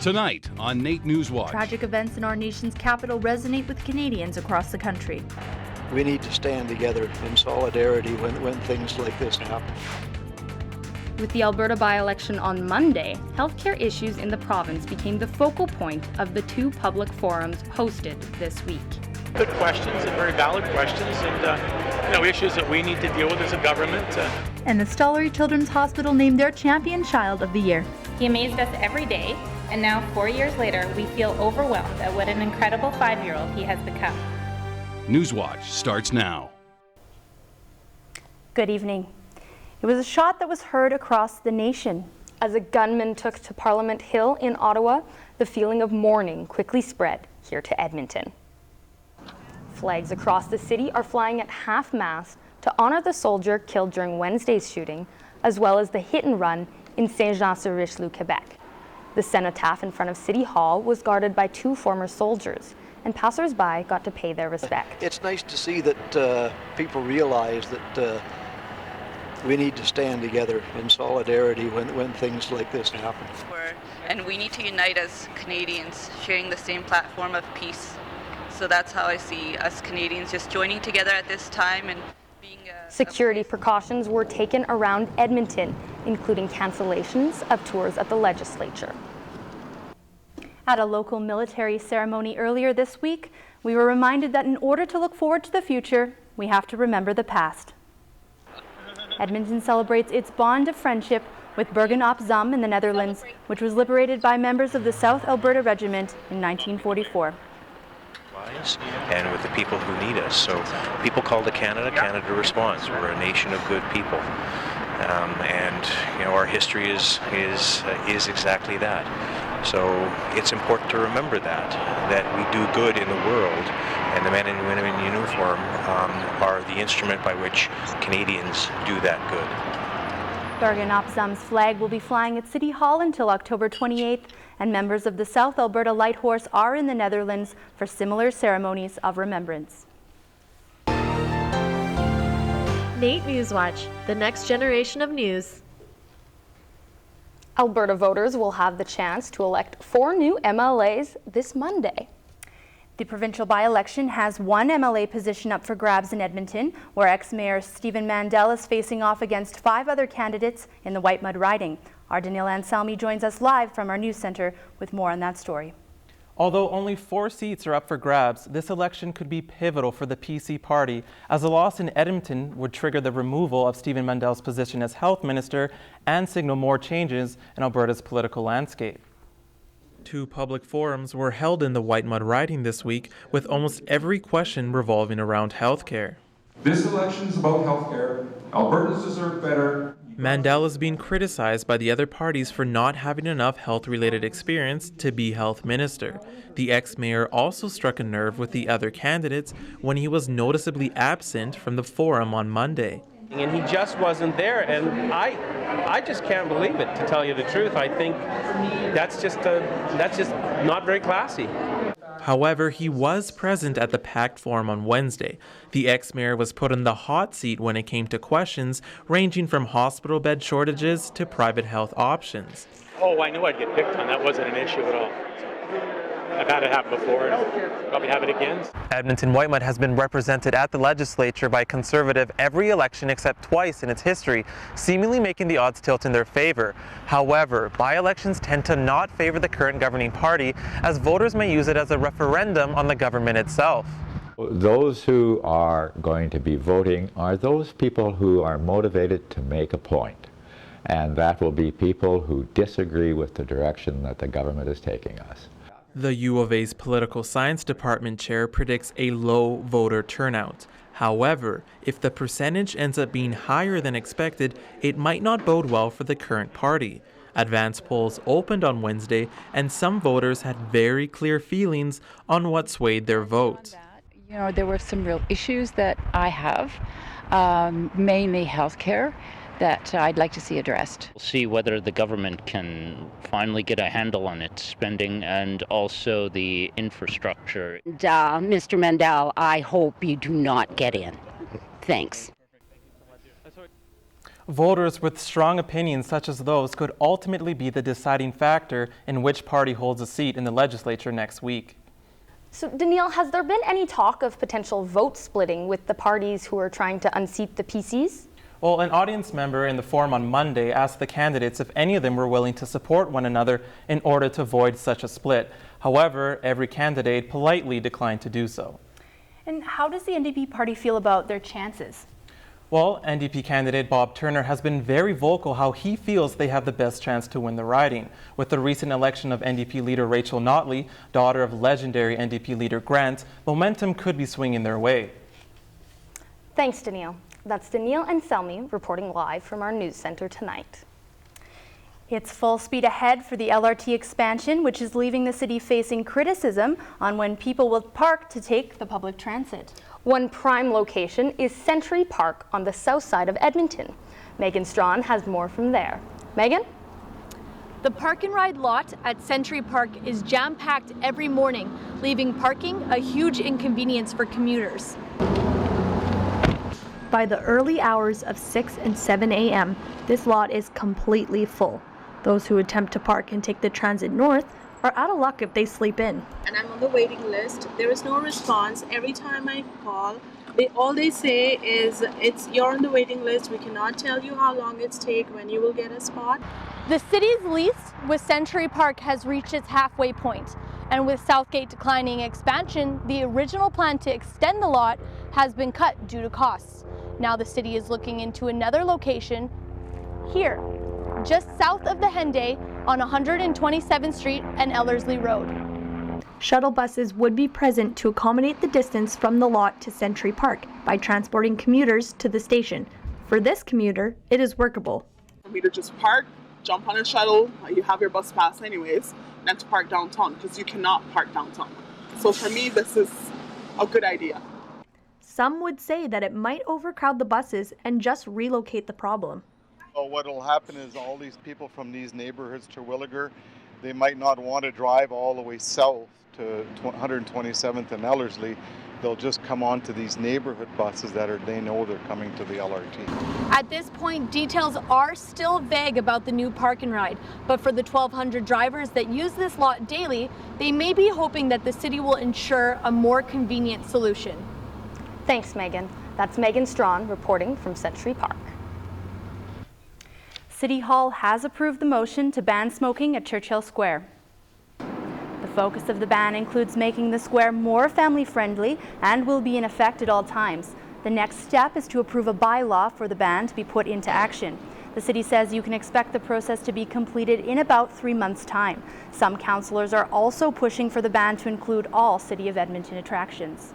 Tonight on NAIT NewsWatch. Tragic events in our nation's capital resonate with Canadians across the country. We need to stand together in solidarity when things like this happen. With the Alberta by-election on Monday, healthcare issues in the province became the focal point of the two public forums hosted this week. Good questions and very valid questions, and issues that we need to deal with as a government. And the Stollery Children's Hospital named their champion child of the year. He amazed us every day, and now 4 years later, we feel overwhelmed at what an incredible 5-year-old he has become. NewsWatch starts now. Good evening. It was a shot that was heard across the nation. As a gunman took to Parliament Hill in Ottawa, the feeling of mourning quickly spread here to Edmonton. Flags across the city are flying at half-mast to honor the soldier killed during Wednesday's shooting, as well as the hit and run in Saint-Jean-sur-Richelieu, Quebec. The cenotaph in front of City Hall was guarded by 2 former soldiers, and passers-by got to pay their respect. It's nice to see that people realize that we need to stand together in solidarity when things like this happen. And we need to unite as Canadians, sharing the same platform of peace. So that's how I see us Canadians just joining together at this time and being Security precautions were taken around Edmonton, including cancellations of tours at the legislature. At a local military ceremony earlier this week, we were reminded that in order to look forward to the future, we have to remember the past. Edmonton celebrates its bond of friendship with Bergen op Zoom in the Netherlands, which was liberated by members of the South Alberta Regiment in 1944. And with the people who need us. So people call to Canada, Canada responds. We're a nation of good people. And our history is exactly that. So it's important to remember that we do good in the world, and the men and women in uniform are the instrument by which Canadians do that good. Bergen op Zoom's flag will be flying at City Hall until October 28th, and members of the South Alberta Light Horse are in the Netherlands for similar ceremonies of remembrance. NAIT NewsWatch, the next generation of news. Alberta voters will have the chance to elect 4 new MLAs this Monday. The provincial by-election has 1 MLA position up for grabs in Edmonton, where ex-mayor Stephen Mandel is facing off against 5 other candidates in the White Mud riding. Our Danielle Anselmi joins us live from our news center with more on that story. Although only 4 seats are up for grabs, this election could be pivotal for the PC party, as a loss in Edmonton would trigger the removal of Stephen Mandel's position as health minister and signal more changes in Alberta's political landscape. 2 public forums were held in the White Mud riding this week, with almost every question revolving around healthcare. This election is about healthcare. Albertans deserve better. Mandel is being criticized by the other parties for not having enough health-related experience to be health minister. The ex-mayor also struck a nerve with the other candidates when he was noticeably absent from the forum on Monday. And he just wasn't there, and I just can't believe it, to tell you the truth. I think that's just not very classy. However, he was present at the packed forum on Wednesday. The ex-mayor was put in the hot seat when it came to questions ranging from hospital bed shortages to private health options. Oh, I knew I'd get picked on. That wasn't an issue at all. I've had it happen before, and probably have it again. Edmonton White Mud has been represented at the legislature by Conservative every election except twice in its history, seemingly making the odds tilt in their favor. However, by-elections tend to not favor the current governing party, as voters may use it as a referendum on the government itself. Those who are going to be voting are those people who are motivated to make a point, and that will be people who disagree with the direction that the government is taking us. The U of A's political science department chair predicts a low voter turnout. However, if the percentage ends up being higher than expected, it might not bode well for the current party. Advance polls opened on Wednesday, and some voters had very clear feelings on what swayed their vote. There were some real issues that I have, mainly healthcare, that I'd like to see addressed. We'll see whether the government can finally get a handle on its spending and also the infrastructure. And, Mr. Mandel, I hope you do not get in. Thanks. Voters with strong opinions such as those could ultimately be the deciding factor in which party holds a seat in the legislature next week. So, Danielle, has there been any talk of potential vote splitting with the parties who are trying to unseat the PCs? Well, an audience member in the forum on Monday asked the candidates if any of them were willing to support one another in order to avoid such a split. However, every candidate politely declined to do so. And how does the NDP party feel about their chances? Well, NDP candidate Bob Turner has been very vocal how he feels they have the best chance to win the riding. With the recent election of NDP leader Rachel Notley, daughter of legendary NDP leader Grant, momentum could be swinging their way. Thanks, Danielle. That's Danielle and Selmy reporting live from our news center tonight. It's full speed ahead for the LRT expansion, which is leaving the city facing criticism on when people will park to take the public transit. One prime location is Century Park on the south side of Edmonton. Megan Strawn has more from there. Megan? The park and ride lot at Century Park is jam-packed every morning, leaving parking a huge inconvenience for commuters. By the early hours of 6 and 7 a.m., this lot is completely full. Those who attempt to park and take the transit north are out of luck if they sleep in. And I'm on the waiting list. There is no response. Every time I call, all they say is, you're on the waiting list. We cannot tell you how long it's take, when you will get a spot. The city's lease with Century Park has reached its halfway point. And with Southgate declining expansion, the original plan to extend the lot has been cut due to costs. Now the city is looking into another location here, just south of the Henday on 127th Street and Ellerslie Road. Shuttle buses would be present to accommodate the distance from the lot to Century Park by transporting commuters to the station. For this commuter, it is workable. For me to just park, jump on a shuttle, you have your bus pass anyways, and to park downtown, because you cannot park downtown. So for me, this is a good idea. Some would say that it might overcrowd the buses and just relocate the problem. Well, what will happen is all these people from these neighborhoods to Williger, they might not want to drive all the way south to 127th and Ellerslie. They'll just come on to these neighborhood buses they know they're coming to the LRT. At this point, details are still vague about the new park and ride, but for the 1,200 drivers that use this lot daily, they may be hoping that the city will ensure a more convenient solution. Thanks, Megan. That's Megan Strawn reporting from Century Park. City Hall has approved the motion to ban smoking at Churchill Square. The focus of the ban includes making the square more family-friendly and will be in effect at all times. The next step is to approve a bylaw for the ban to be put into action. The city says you can expect the process to be completed in about 3 months' time. Some councillors are also pushing for the ban to include all City of Edmonton attractions.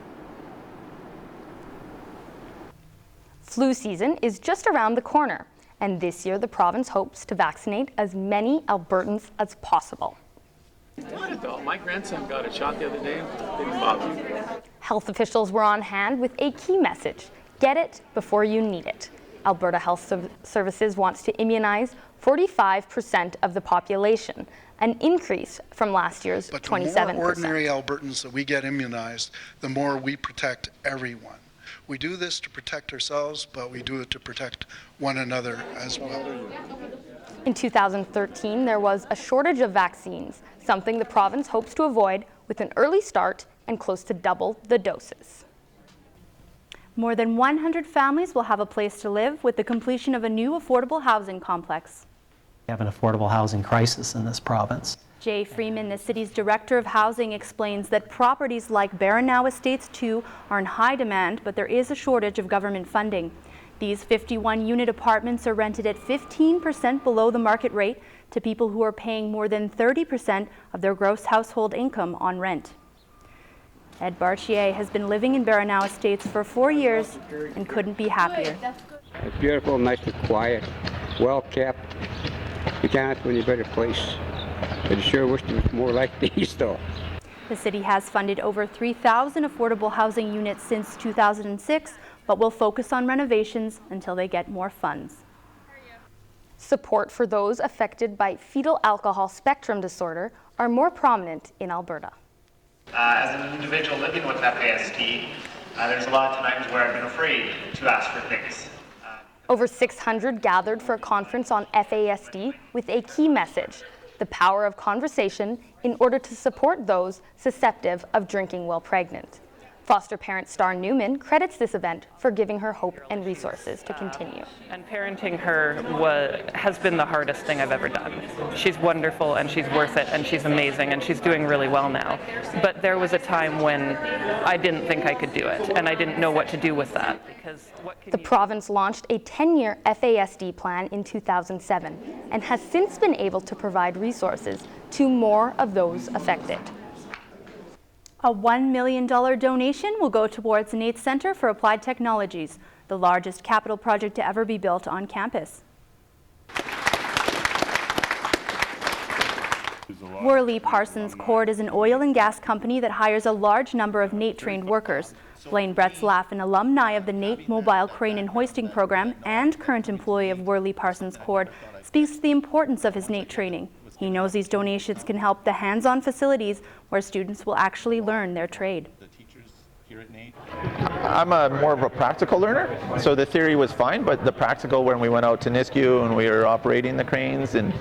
Flu season is just around the corner, and this year the province hopes to vaccinate as many Albertans as possible. My grandson got a shot the other day. Didn't bother me. Health officials were on hand with a key message: get it before you need it. Alberta Health Services wants to immunize 45% of the population, an increase from last year's 27%. But the more ordinary Albertans that we get immunized, the more we protect everyone. We do this to protect ourselves, but we do it to protect one another as well. In 2013, there was a shortage of vaccines, something the province hopes to avoid with an early start and close to double the doses. More than 100 families will have a place to live with the completion of a new affordable housing complex. We have an affordable housing crisis in this province. Jay Freeman, the city's Director of Housing, explains that properties like Baranow Estates 2 are in high demand, but there is a shortage of government funding. These 51-unit apartments are rented at 15% below the market rate to people who are paying more than 30% of their gross household income on rent. Ed Barchier has been living in Baranow Estates for 4 years and couldn't be happier. It's beautiful, nice and quiet, well kept. You can't ask for any better place. But I sure wish there was more like these, though. The city has funded over 3,000 affordable housing units since 2006, but will focus on renovations until they get more funds. Support for those affected by fetal alcohol spectrum disorder are more prominent in Alberta. As an individual living with FASD, there's a lot of times where I've been afraid to ask for things. Over 600 gathered for a conference on FASD with a key message: the power of conversation in order to support those susceptible of drinking while pregnant. Foster parent Star Newman credits this event for giving her hope and resources to continue. And parenting her has been the hardest thing I've ever done. She's wonderful and she's worth it and she's amazing and she's doing really well now. But there was a time when I didn't think I could do it and I didn't know what to do with that. Because the province launched a 10-year FASD plan in 2007 and has since been able to provide resources to more of those affected. A $1 million donation will go towards the NAIT Centre for Applied Technologies, the largest capital project to ever be built on campus. Worley Parsons Cord is an oil and gas company that hires a large number of NAIT-trained workers. Blaine Bretzlaff, an alumni of the NAIT Mobile Crane and Hoisting Program and current employee of Worley Parsons Cord, speaks to the importance of his NAIT training. He knows these donations can help the hands-on facilities where students will actually learn their trade. I'm more of a practical learner, so the theory was fine, but the practical, when we went out to Nisku and we were operating the cranes and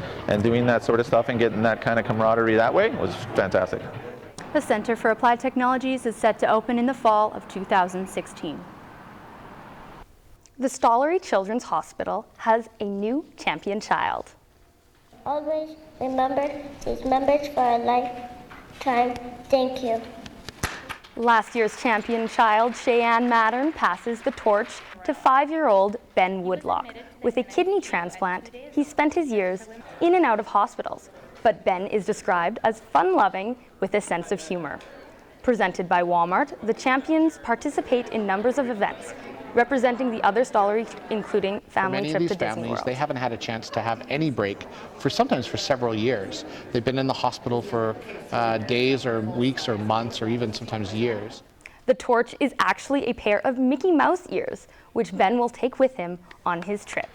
doing that sort of stuff and getting that kind of camaraderie that way, was fantastic. The Centre for Applied Technologies is set to open in the fall of 2016. The Stollery Children's Hospital has a new champion child. Always remember these members for a lifetime. Thank you. Last year's champion child, Cheyenne Mattern, passes the torch to 5-year-old Ben Woodlock. With a kidney transplant, he spent his years in and out of hospitals, but Ben is described as fun-loving with a sense of humor. Presented by Walmart, the champions participate in numbers of events, representing the other Stollery, including family trip to Disney World. They haven't had a chance to have any break sometimes for several years. They've been in the hospital for days or weeks or months or even sometimes years. The torch is actually a pair of Mickey Mouse ears, which Ben will take with him on his trip.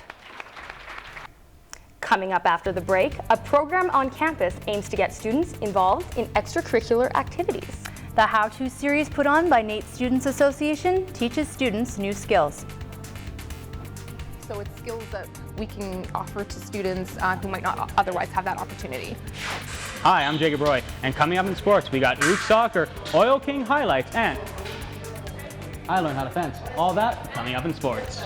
Coming up after the break, a program on campus aims to get students involved in extracurricular activities. The How To series put on by NAIT Students Association teaches students new skills. So it's skills that we can offer to students who might not otherwise have that opportunity. Hi, I'm Jacob Roy, and coming up in sports, we got Youth Soccer, Oil King highlights, and I learned how to fence. All that coming up in sports.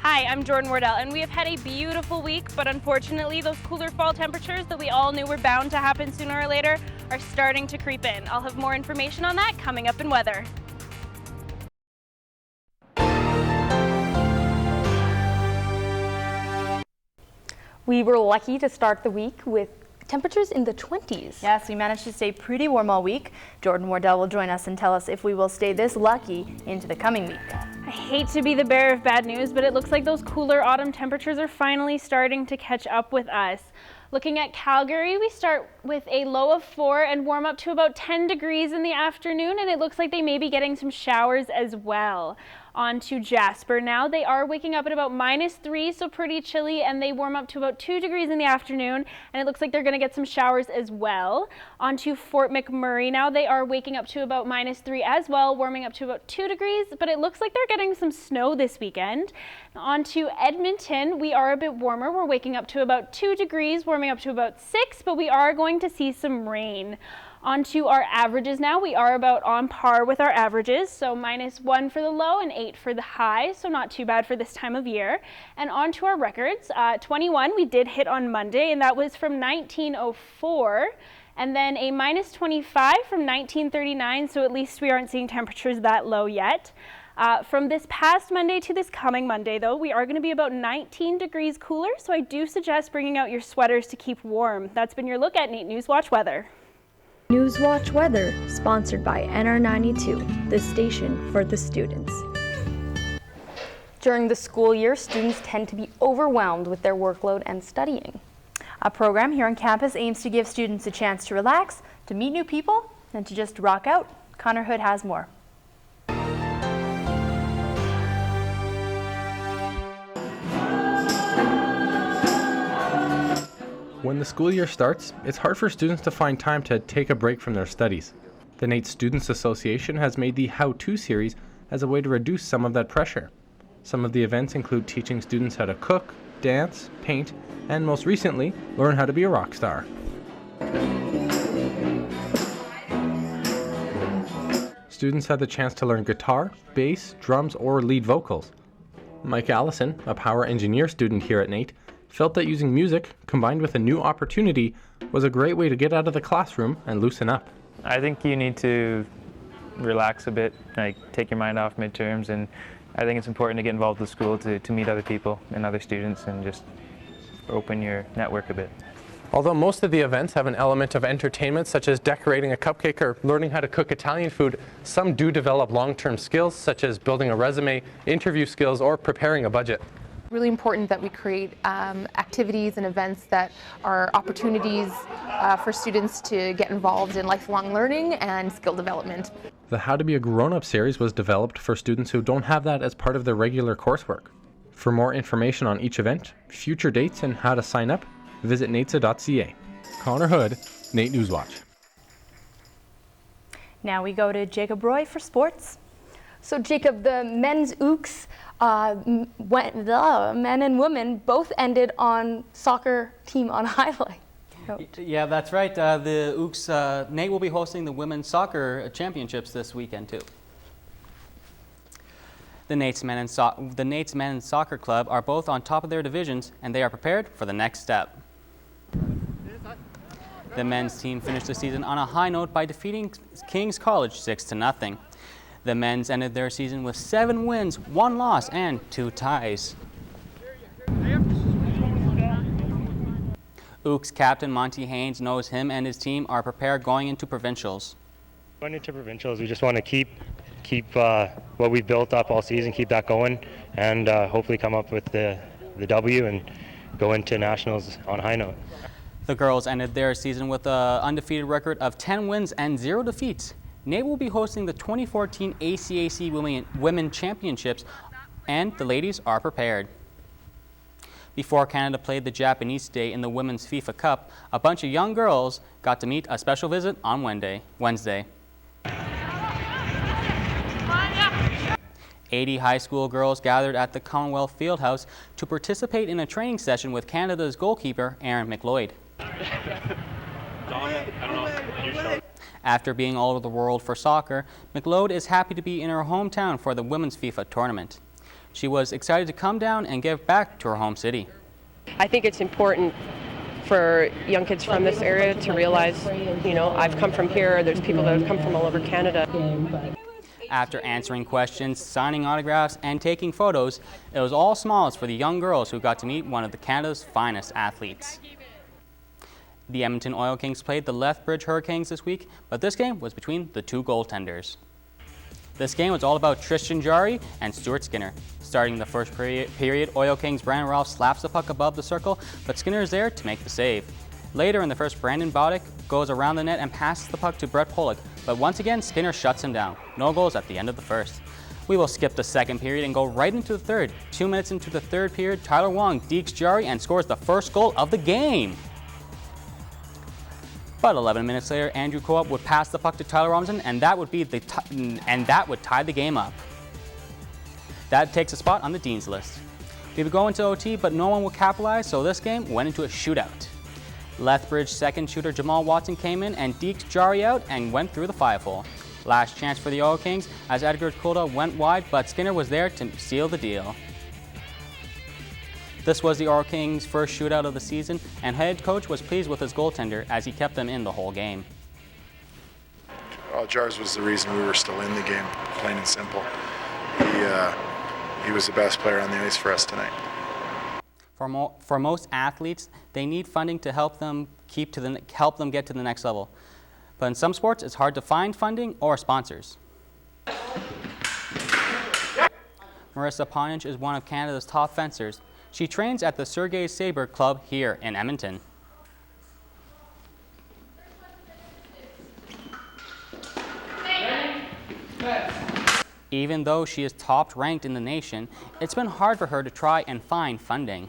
Hi, I'm Jordan Wardell, and we have had a beautiful week, but unfortunately those cooler fall temperatures that we all knew were bound to happen sooner or later are starting to creep in. I'll have more information on that coming up in weather. We were lucky to start the week with temperatures in the 20s. Yes, we managed to stay pretty warm all week. Jordan Wardell will join us and tell us if we will stay this lucky into the coming week. I hate to be the bearer of bad news, but it looks like those cooler autumn temperatures are finally starting to catch up with us. Looking at Calgary, we start with a low of 4 and warm up to about 10 degrees in the afternoon, and it looks like they may be getting some showers as well. On to Jasper now. They are waking up at about -3, so pretty chilly, and they warm up to about 2 degrees in the afternoon, and it looks like they're going to get some showers as well. On to Fort McMurray now. They are waking up to about -3 as well, warming up to about 2 degrees, but it looks like they're getting some snow this weekend. On to Edmonton, we are a bit warmer. We're waking up to about 2 degrees, warming up to about 6, but we are going to see some rain. On to our averages now. We are about on par with our averages, so -1 for the low and 8 for the high, so not too bad for this time of year. And on to our records. 21 we did hit on Monday, and that was from 1904. And then a -25 from 1939, so at least we aren't seeing temperatures that low yet. From this past Monday to this coming Monday, though, we are going to be about 19 degrees cooler, so I do suggest bringing out your sweaters to keep warm. That's been your look at NAIT NewsWatch Weather. NewsWatch Weather, sponsored by NR92, the station for the students. During the school year, students tend to be overwhelmed with their workload and studying. A program here on campus aims to give students a chance to relax, to meet new people, and to just rock out. Connor Hood has more. When the school year starts, it's hard for students to find time to take a break from their studies. The NAIT Students Association has made the How To series as a way to reduce some of that pressure. Some of the events include teaching students how to cook, dance, paint, and most recently, learn how to be a rock star. Students had the chance to learn guitar, bass, drums, or lead vocals. Mike Allison, a power engineer student here at NAIT, felt that using music, combined with a new opportunity, was a great way to get out of the classroom and loosen up. I think you need to relax a bit, like take your mind off midterms, and I think it's important to get involved with school to meet other people and other students and just open your network a bit. Although most of the events have an element of entertainment, such as decorating a cupcake or learning how to cook Italian food, some do develop long-term skills, such as building a resume, interview skills, or preparing a budget. Really important that we create activities and events that are opportunities for students to get involved in lifelong learning and skill development. The How to Be a Grown-Up series was developed for students who don't have that as part of their regular coursework. For more information on each event, future dates, and how to sign up, visit naitsa.ca. Connor Hood, NAIT NewsWatch. Now we go to Jacob Roy for sports. So Jacob, the men's OOCs, the men and women both ended on soccer team on highlight. Yeah, that's right. The OOCs, NAIT will be hosting the women's soccer championships this weekend too. The NAIT's men and soccer club are both on top of their divisions, and they are prepared for the next step. The men's team finished the season on a high note by defeating King's College 6-0. The men's ended their season with 7 wins, 1 loss, and 2 ties. OOCs captain Monty Haynes knows him and his team are prepared going into provincials. Going into provincials, we just want to keep what we've built up all season, keep that going, and hopefully come up with the W and go into nationals on a high note. The girls ended their season with an undefeated record of 10 wins and 0 defeats. NAIT will be hosting the 2014 ACAC Women Championships, and the ladies are prepared. Before Canada played the Japanese today in the Women's FIFA Cup, a bunch of young girls got to meet a special visit on Wednesday. 80 high school girls gathered at the Commonwealth Fieldhouse to participate in a training session with Canada's goalkeeper, Aaron McLeod. After being all over the world for soccer, McLeod is happy to be in her hometown for the Women's FIFA tournament. She was excited to come down and give back to her home city. I think it's important for young kids from this area to realize, I've come from here, there's people that have come from all over Canada. After answering questions, signing autographs, and taking photos, it was all smiles for the young girls who got to meet one of Canada's finest athletes. The Edmonton Oil Kings played the Lethbridge Hurricanes this week, but this game was between the 2 goaltenders. This game was all about Tristan Jarry and Stuart Skinner. Starting the first period, Oil Kings' Brandon Ralph slaps the puck above the circle, but Skinner is there to make the save. Later in the first, Brandon Baudick goes around the net and passes the puck to Brett Pollock, but once again, Skinner shuts him down. No goals at the end of the first. We will skip the second period and go right into the third. 2 minutes into the third period, Tyler Wong dekes Jarry and scores the first goal of the game. But 11 minutes later, Andrew Coop would pass the puck to Tyler Robinson, and that would tie the game up. That takes a spot on the Dean's list. We would go into OT, but no one would capitalize, so this game went into a shootout. Lethbridge second shooter Jamal Watson came in and deked Jarry out and went through the 5-hole. Last chance for the Oil Kings as Edgar Kulda went wide, but Skinner was there to seal the deal. This was the Oil Kings' first shootout of the season, and head coach was pleased with his goaltender as he kept them in the whole game. Well, Jars was the reason we were still in the game, plain and simple. He was the best player on the ice for us tonight. For most athletes, they need funding to help them get to the next level. But in some sports, it's hard to find funding or sponsors. Marissa Ponich is one of Canada's top fencers. She trains at the Sergei Saber Club here in Edmonton. Even though she is top ranked in the nation, it's been hard for her to try and find funding.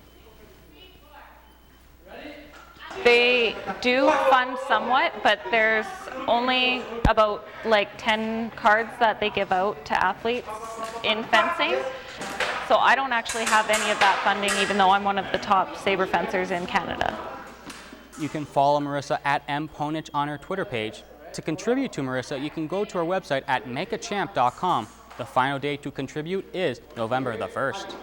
They do fund somewhat, but there's only about 10 cards that they give out to athletes in fencing. So I don't actually have any of that funding, even though I'm one of the top saber fencers in Canada. You can follow Marissa at mponich on her Twitter page. To contribute to Marissa, you can go to our website at makeachamp.com. The final day to contribute is November the 1st.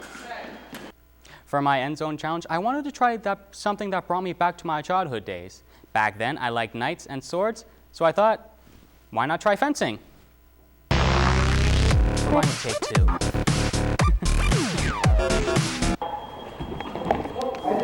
For my end zone challenge, I wanted to try something that brought me back to my childhood days. Back then, I liked knights and swords, so I thought, why not try fencing? Rewind and take 2.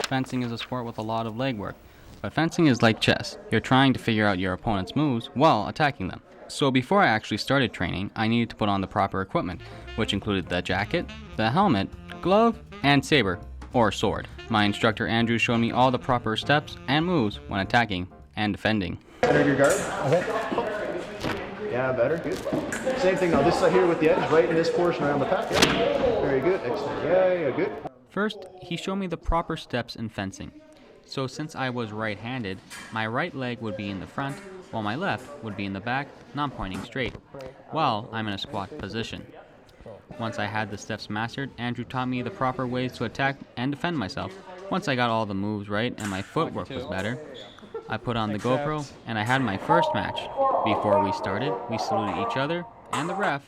Fencing is a sport with a lot of legwork, but fencing is like chess. You're trying to figure out your opponent's moves while attacking them. So before I actually started training, I needed to put on the proper equipment, which included the jacket, the helmet, glove, and saber, or sword. My instructor Andrew showed me all the proper steps and moves when attacking and defending. Enter your guard. Okay. Yeah, better. Good. Same thing now. This side here with the edge, right in this portion around the pack. Yeah. Very good. Excellent. Yeah, good. First, he showed me the proper steps in fencing. So since I was right-handed, my right leg would be in the front, while my left would be in the back, not pointing straight, while I'm in a squat position. Once I had the steps mastered, Andrew taught me the proper ways to attack and defend myself. Once I got all the moves right and my footwork was better, I put on the GoPro and I had my first match. Before we started, we saluted each other and the ref,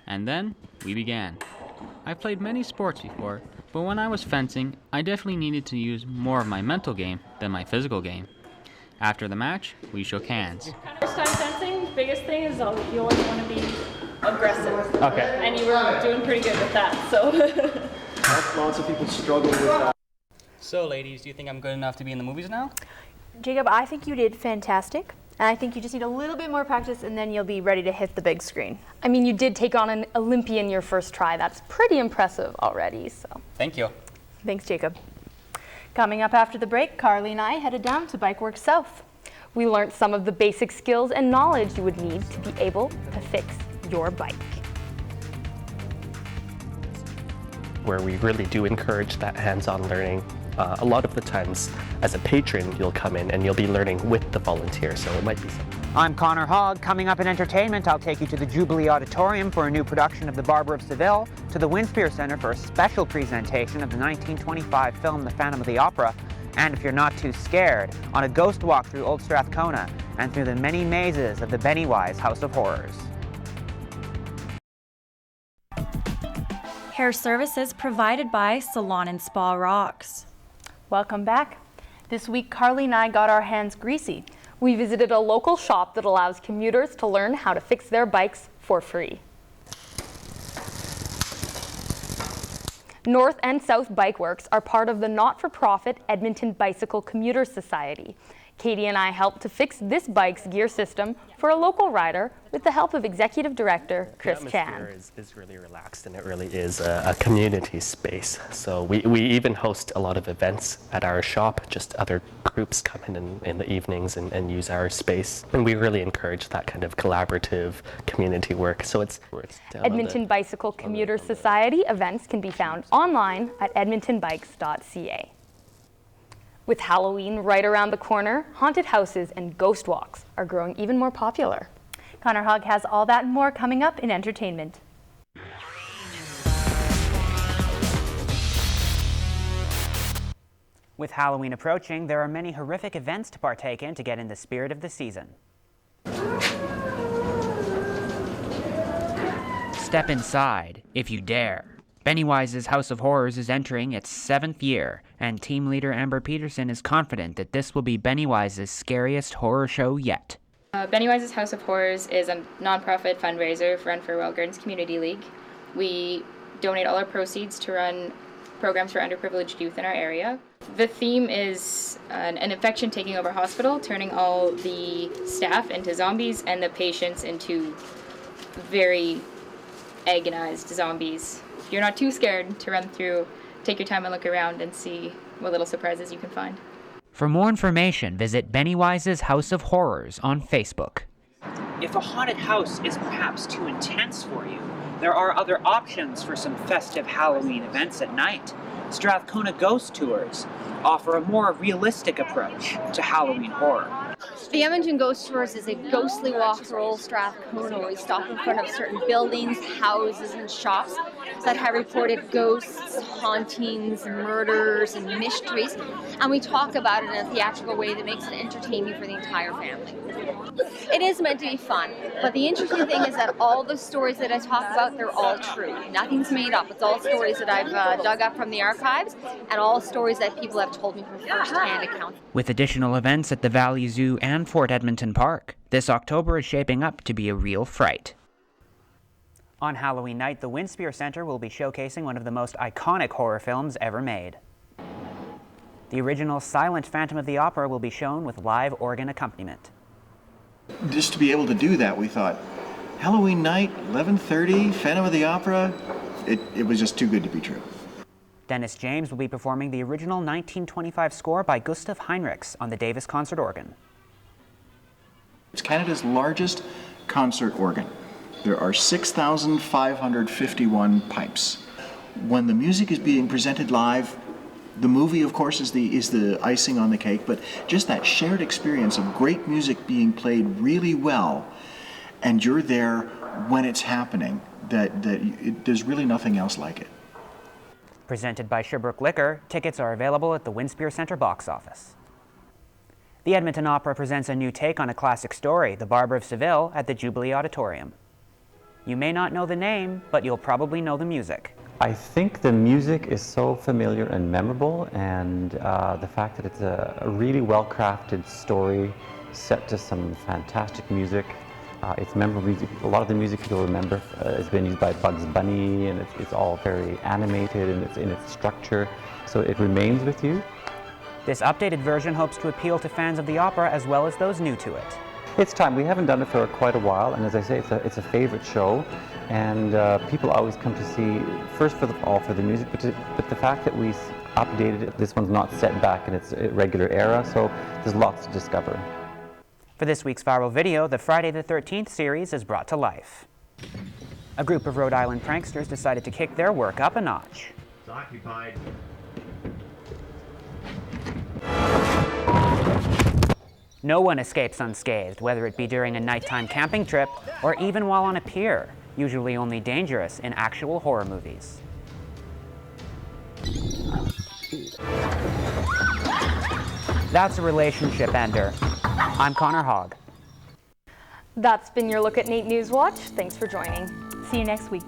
and then we began. I've played many sports before, but when I was fencing, I definitely needed to use more of my mental game than my physical game. After the match, we shook hands. First time fencing, biggest thing is you always want to be aggressive. Okay. And you were doing pretty good with that, so. Lots of people struggle with that. So ladies, do you think I'm good enough to be in the movies now? Jacob, I think you did fantastic. And I think you just need a little bit more practice and then you'll be ready to hit the big screen. I mean, you did take on an Olympian your first try. That's pretty impressive already, so. Thank you. Thanks, Jacob. Coming up after the break, Carly and I headed down to Bike Works South. We learned some of the basic skills and knowledge you would need to be able to fix your bike. Where we really do encourage that hands-on learning. A lot of the times, as a patron, you'll come in and you'll be learning with the volunteer, so it might be something. I'm Connor Hogg. Coming up in entertainment, I'll take you to the Jubilee Auditorium for a new production of The Barber of Seville, to the Winspear Center for a special presentation of the 1925 film The Phantom of the Opera, and if you're not too scared, on a ghost walk through Old Strathcona and through the many mazes of the Pennywise House of Horrors. Hair services provided by Salon and Spa Rocks. Welcome back. This week, Carly and I got our hands greasy. We visited a local shop that allows commuters to learn how to fix their bikes for free. North and South Bike Works are part of the not-for-profit Edmonton Bicycle Commuter Society. Katie and I helped to fix this bike's gear system for a local rider with the help of Executive Director Chris Chan. The atmosphere is really relaxed and it really is a community space. So we even host a lot of events at our shop, just other groups come in the evenings and use our space. And we really encourage that kind of collaborative community work. So it's Edmonton Bicycle Commuter Society events can be found online at edmontonbikes.ca. With Halloween right around the corner, haunted houses and ghost walks are growing even more popular. Connor Hogg has all that and more coming up in entertainment. With Halloween approaching, there are many horrific events to partake in to get in the spirit of the season. Step inside, if you dare. Pennywise's House of Horrors is entering its 7th year, and team leader Amber Peterson is confident that this will be Pennywise's scariest horror show yet. Pennywise's House of Horrors is a nonprofit fundraiser run for Well Gardens Community League. We donate all our proceeds to run programs for underprivileged youth in our area. The theme is an infection taking over hospital, turning all the staff into zombies and the patients into very agonized zombies. You're not too scared to run through, take your time and look around and see what little surprises you can find. For more information, visit Pennywise's House of Horrors on Facebook. If a haunted house is perhaps too intense for you, there are other options for some festive Halloween events at night. Strathcona Ghost Tours offer a more realistic approach to Halloween horror. The Edmonton Ghost Tours is a ghostly walk through Old Strathcona where we stop in front of certain buildings, houses, and shops that have reported ghosts, hauntings, murders, and mysteries, and we talk about it in a theatrical way that makes it entertaining for the entire family. It is meant to be fun, but the interesting thing is that all the stories that I talk about, they're all true. Nothing's made up. It's all stories that I've dug up from the archives, and all stories that people have told me from first-hand accounts. With additional events at the Valley Zoo and Fort Edmonton Park, this October is shaping up to be a real fright. On Halloween night, the Winspear Center will be showcasing one of the most iconic horror films ever made. The original silent Phantom of the Opera will be shown with live organ accompaniment. Just to be able to do that, we thought, Halloween night, 11:30, Phantom of the Opera, it was just too good to be true. Dennis James will be performing the original 1925 score by Gustav Heinrichs on the Davis concert organ. It's Canada's largest concert organ. There are 6,551 pipes. When the music is being presented live, the movie, of course, is the icing on the cake, but just that shared experience of great music being played really well, and you're there when it's happening, there's really nothing else like it. Presented by Sherbrooke Liquor, tickets are available at the Winspear Center box office. The Edmonton Opera presents a new take on a classic story, The Barber of Seville, at the Jubilee Auditorium. You may not know the name, but you'll probably know the music. I think the music is so familiar and memorable, and the fact that it's a really well-crafted story set to some fantastic music. It's memorable music. A lot of the music you'll remember has been used by Bugs Bunny, and it's all very animated and it's in its structure, so it remains with you. This updated version hopes to appeal to fans of the opera as well as those new to it. It's time. We haven't done it for quite a while, and as I say, it's a favorite show, and people always come to see, first for the music, but the fact that we updated it. This one's not set back in its regular era, so there's lots to discover. For this week's viral video, the Friday the 13th series is brought to life. A group of Rhode Island pranksters decided to kick their work up a notch. It's occupied. No one escapes unscathed, whether it be during a nighttime camping trip or even while on a pier, usually only dangerous in actual horror movies. That's a relationship ender. I'm Connor Hogg. That's been your look at NAIT Newswatch. Thanks for joining. See you next week.